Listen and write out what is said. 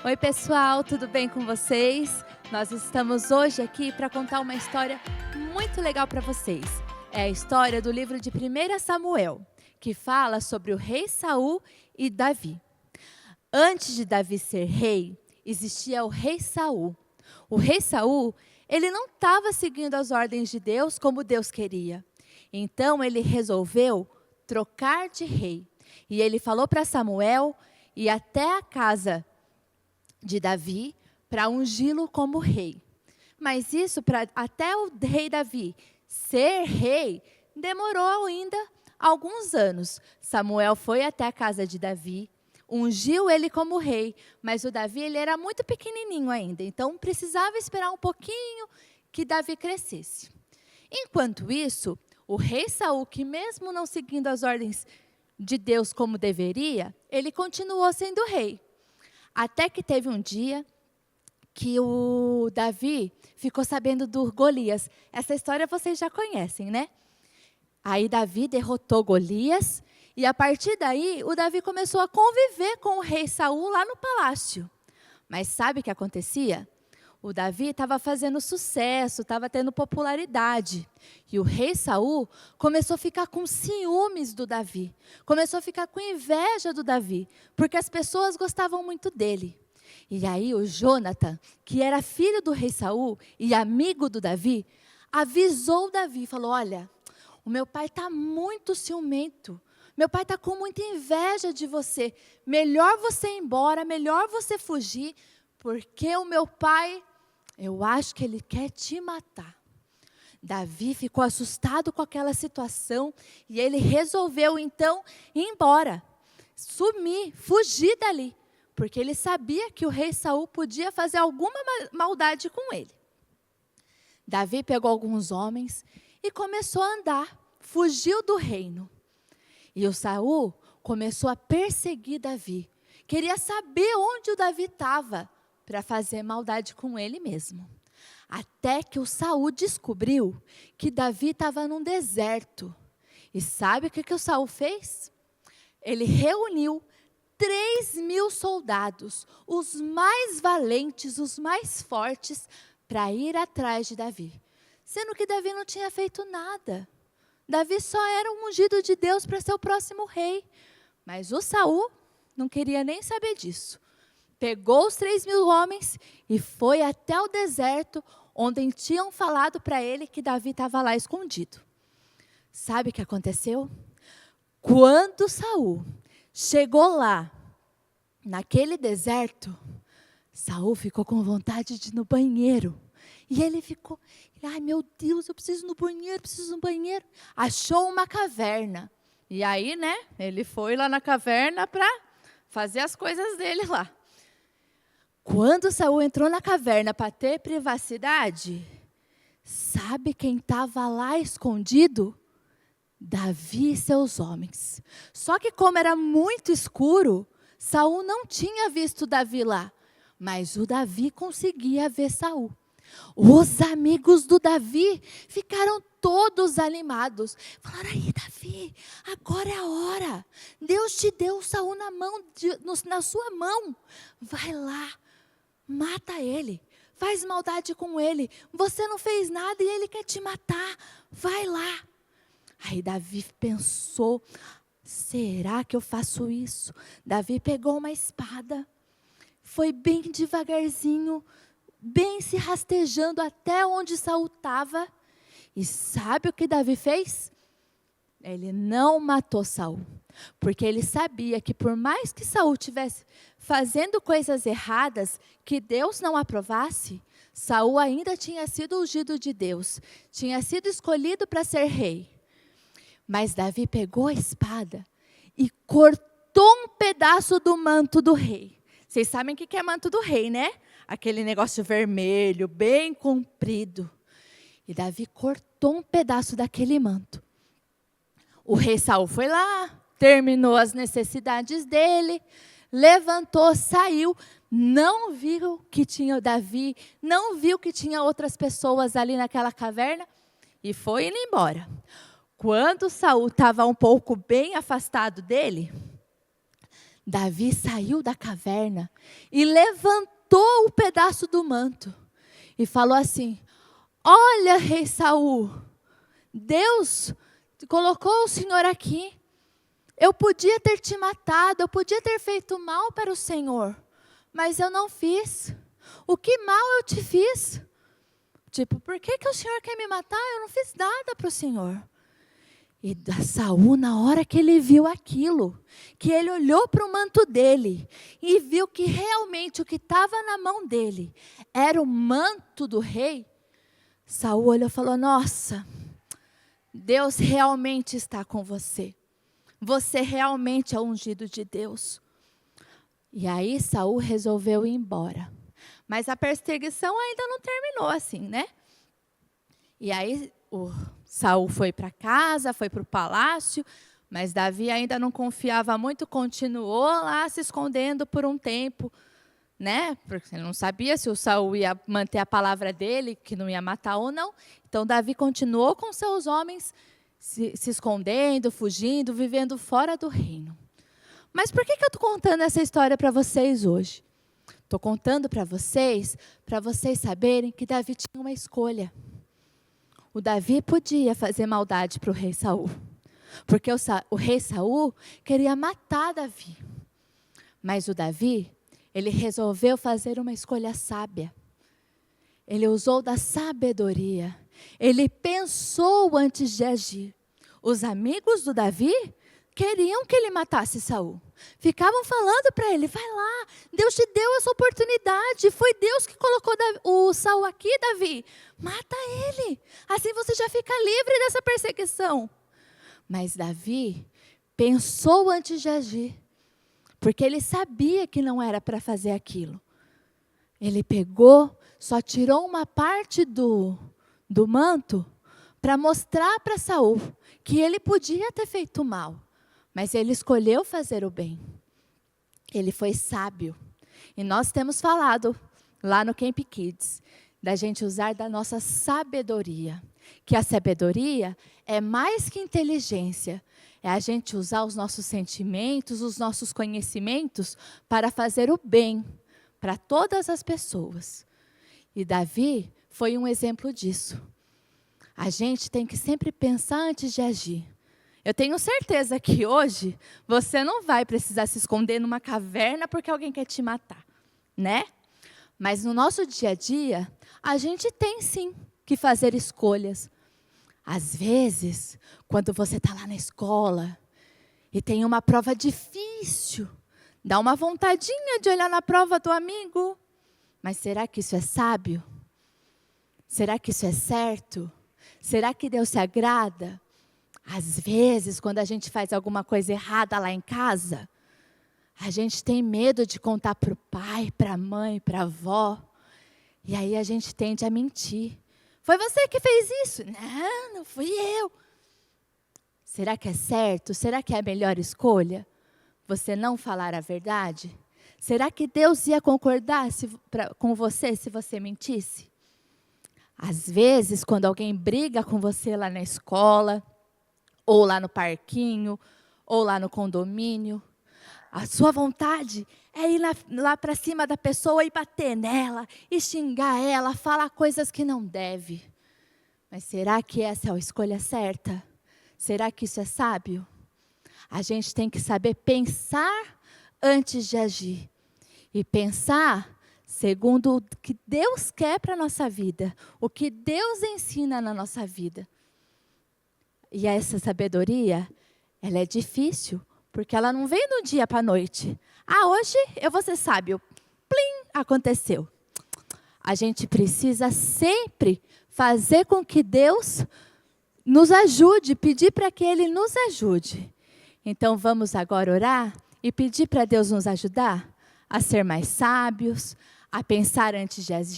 Oi, pessoal, tudo bem com vocês? Nós estamos hoje aqui para contar uma história muito legal para vocês. É a história do livro de 1 Samuel, que fala sobre o rei Saul e Davi. Antes de Davi ser rei, existia o rei Saul. O rei Saul, ele não estava seguindo as ordens de Deus como Deus queria. Então, ele resolveu trocar de rei. E ele falou para Samuel ir até a casa de Davi para ungí-lo como rei. Mas isso, até o rei Davi ser rei, demorou ainda alguns anos. Samuel foi até a casa de Davi, ungiu ele como rei, mas o Davi ele era muito pequenininho ainda, então precisava esperar um pouquinho que Davi crescesse. Enquanto isso, o rei Saul, que mesmo não seguindo as ordens de Deus como deveria, ele continuou sendo rei. Até que teve um dia que o Davi ficou sabendo do Golias. Essa história vocês já conhecem, né? Aí Davi derrotou Golias e a partir daí o Davi começou a conviver com o rei Saul lá no palácio. Mas sabe o que acontecia? O Davi estava fazendo sucesso, estava tendo popularidade. E o rei Saul começou a ficar com ciúmes do Davi. Começou a ficar com inveja do Davi, porque as pessoas gostavam muito dele. E aí o Jonatan, que era filho do rei Saul e amigo do Davi, avisou o Davi e falou: olha, o meu pai está muito ciumento. Meu pai está com muita inveja de você. Melhor você ir embora, melhor você fugir, porque o meu pai, eu acho que ele quer te matar. Davi ficou assustado com aquela situação e ele resolveu então ir embora, sumir, fugir dali, porque ele sabia que o rei Saul podia fazer alguma maldade com ele. Davi pegou alguns homens e começou a andar, fugiu do reino. E o Saul começou a perseguir Davi, queria saber onde o Davi estava, para fazer maldade com ele mesmo. Até que o Saul descobriu que Davi estava num deserto. E sabe o que o Saul fez? Ele reuniu 3.000 soldados, os mais valentes, os mais fortes, para ir atrás de Davi. Sendo que Davi não tinha feito nada. Davi só era um ungido de Deus para ser o próximo rei. Mas o Saul não queria nem saber disso. Pegou os 3.000 homens e foi até o deserto, onde tinham falado para ele que Davi estava lá escondido. Sabe o que aconteceu? Quando Saul chegou lá, naquele deserto, Saul ficou com vontade de ir no banheiro. E ele ficou, ai meu Deus, eu preciso ir no banheiro, preciso ir no banheiro. Achou uma caverna. E aí, né, ele foi lá na caverna para fazer as coisas dele lá. Quando Saul entrou na caverna para ter privacidade, sabe quem estava lá escondido? Davi e seus homens. Só que como era muito escuro, Saul não tinha visto Davi lá, mas o Davi conseguia ver Saul. Os amigos do Davi ficaram todos animados. Falaram: aí Davi, agora é a hora. Deus te deu Saul na sua mão. Vai lá. Mata ele, faz maldade com ele, você não fez nada e ele quer te matar, vai lá. Aí Davi pensou: será que eu faço isso? Davi pegou uma espada, foi bem devagarzinho, bem se rastejando até onde Saul estava. E sabe o que Davi fez? Ele não matou Saul, porque ele sabia que por mais que Saul tivesse fazendo coisas erradas que Deus não aprovasse, Saul ainda tinha sido ungido de Deus, tinha sido escolhido para ser rei. Mas Davi pegou a espada e cortou um pedaço do manto do rei. Vocês sabem o que é manto do rei, né? Aquele negócio vermelho, bem comprido. E Davi cortou um pedaço daquele manto. O rei Saul foi lá, terminou as necessidades dele, levantou, saiu, não viu que tinha Davi, não viu que tinha outras pessoas ali naquela caverna e foi indo embora. Quando Saul estava um pouco bem afastado dele, Davi saiu da caverna e levantou o pedaço do manto e falou assim: olha, rei Saul, Deus colocou o Senhor aqui. Eu podia ter te matado, eu podia ter feito mal para o Senhor, mas eu não fiz. O que mal eu te fiz? Tipo, por que o Senhor quer me matar? Eu não fiz nada para o Senhor. E Saul, na hora que ele viu aquilo, que ele olhou para o manto dele e viu que realmente o que estava na mão dele era o manto do rei, Saul olhou e falou: nossa, Deus realmente está com você. Você realmente é o ungido de Deus. E aí Saul resolveu ir embora. Mas a perseguição ainda não terminou assim, né? E aí o Saul foi para casa, foi para o palácio, mas Davi ainda não confiava muito, continuou lá se escondendo por um tempo, né? Porque ele não sabia se o Saul ia manter a palavra dele, que não ia matar ou não. Então Davi continuou com seus homens se escondendo, fugindo, vivendo fora do reino. Mas por que eu estou contando essa história para vocês hoje? Estou contando para vocês saberem que Davi tinha uma escolha. O Davi podia fazer maldade para o rei Saul, porque o rei Saul queria matar Davi. Mas o Davi, ele resolveu fazer uma escolha sábia. Ele usou da sabedoria. Ele pensou antes de agir. Os amigos do Davi queriam que ele matasse Saul. Ficavam falando para ele: vai lá, Deus te deu essa oportunidade. Foi Deus que colocou o Saul aqui, Davi. Mata ele. Assim você já fica livre dessa perseguição. Mas Davi pensou antes de agir. Porque ele sabia que não era para fazer aquilo. Ele pegou, só tirou uma parte do manto para mostrar para Saul que ele podia ter feito mal, mas ele escolheu fazer o bem. Ele foi sábio. E nós temos falado lá no Camp Kids da gente usar da nossa sabedoria, que a sabedoria é mais que inteligência, é a gente usar os nossos sentimentos, os nossos conhecimentos para fazer o bem para todas as pessoas. E Davi foi um exemplo disso. A gente tem que sempre pensar antes de agir. Eu tenho certeza que hoje você não vai precisar se esconder numa caverna porque alguém quer te matar, né? Mas no nosso dia a dia, a gente tem sim que fazer escolhas. Às vezes, quando você está lá na escola e tem uma prova difícil, dá uma vontadinha de olhar na prova do amigo. Mas será que isso é sábio? Será que isso é certo? Será que Deus se agrada? Às vezes, quando a gente faz alguma coisa errada lá em casa, a gente tem medo de contar para o pai, para a mãe, para a avó. E aí a gente tende a mentir. Foi você que fez isso? Não, não fui eu. Será que é certo? Será que é a melhor escolha? Você não falar a verdade? Será que Deus ia concordar com você se você mentisse? Às vezes, quando alguém briga com você lá na escola, ou lá no parquinho, ou lá no condomínio, a sua vontade é ir lá para cima da pessoa e bater nela, e xingar ela, falar coisas que não deve. Mas será que essa é a escolha certa? Será que isso é sábio? A gente tem que saber pensar antes de agir. E pensar segundo o que Deus quer para a nossa vida, o que Deus ensina na nossa vida. E essa sabedoria, ela é difícil, porque ela não vem do dia para a noite. Hoje eu vou ser sábio. Plim, aconteceu. A gente precisa sempre fazer com que Deus nos ajude, pedir para que Ele nos ajude. Então vamos agora orar e pedir para Deus nos ajudar a ser mais sábios, a pensar antes de agir.